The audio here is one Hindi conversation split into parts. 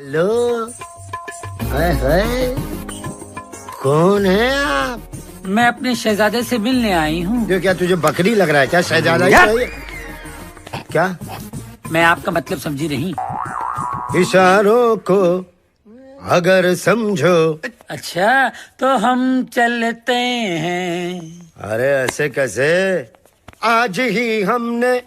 हेलो, हाय कौन है आप? मैं अपने शहजादे से मिलने आई हूँ। जो क्या तुझे बकरी लग रहा है क्या? शहजादा ही चाहिए क्या? मैं आपका मतलब समझी नहीं। इशारों को अगर समझो। अच्छा तो हम चलते हैं। अरे ऐसे कैसे? आज ही हमने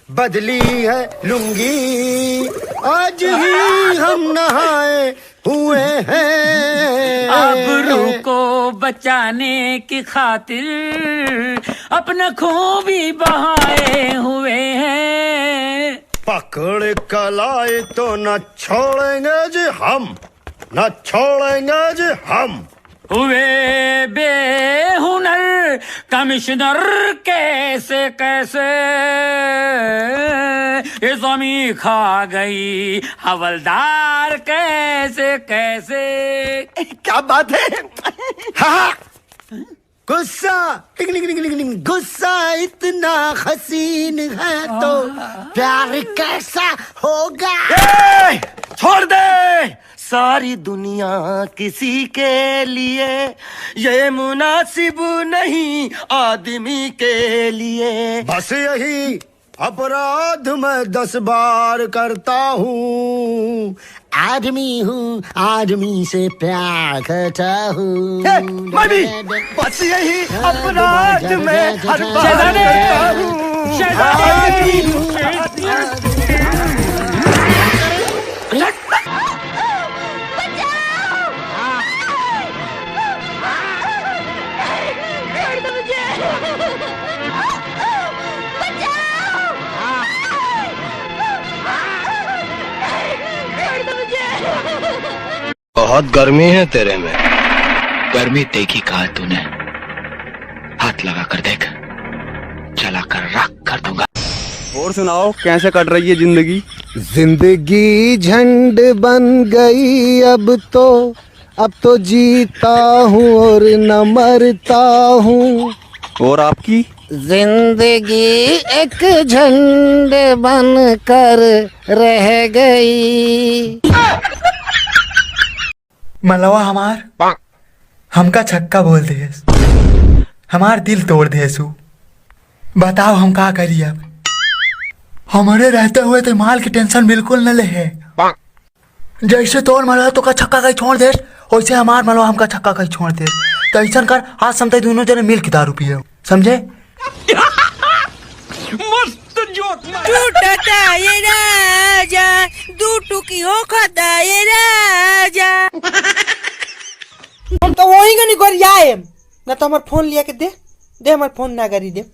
बदली है लुंगी, आज ही हम नहाए हुए हैं। आबरू को बचाने की खातिर अपना खून भी बहाए हुए हैं। पकड़ कलाई तो न छोड़ेंगे जी हम, न छोड़ेंगे जी हम। हुए बेहुनर कमिश्नर कैसे कैसे ये ज़मीं खा गई हवलदार कैसे कैसे। क्या बात है? हाँ गुस्सा, टिंग टिंग टिंग टिंग टिंग, गुस्सा इतना हसीन है तो प्यार कैसा होगा? छोड़ दे सारी दुनिया किसी के लिए, ये मुनासिब नहीं आदमी के लिए। बस यही अपराध मैं 10 बार करता हूँ। आदमी हूँ, आदमी से प्यार करता हूँ। मैं भी बस यही अपराध मैं हर बार करता हूँ। बहुत गर्मी है तेरे में। गर्मी देखी कहा तूने? हाथ लगा कर देख, चला कर राख कर दूंगा। और सुनाओ कैसे कट रही है जिंदगी? जिंदगी झंड बन गई अब तो जीता हूँ और न मरता हूँ। और आपकी? जिंदगी एक झंड बन कर रह गई। मलवा हमार हमका छक्का बोल दे, हमार दिल तोड़ दे। सु बताओ हम का करी अब? हमारे रहते हुए तो माल की टेंशन बिल्कुल न ले है। जैसे तोड़ मलवा तो का छक्का कहीं छोड़ दे, वैसे हमार मलवा हमका छक्का कहीं छोड़ दे। तो ऐसा कर आज समझते दोनों जने मिल के दारू पिए, समझे? मस्त जोक टूटता ये राजा, दू टुकी हो खाता ये राजा। हम तो वही का नहीं कर आए ना, तो हमार फोन लिया के दे हमार फोन ना करी दे।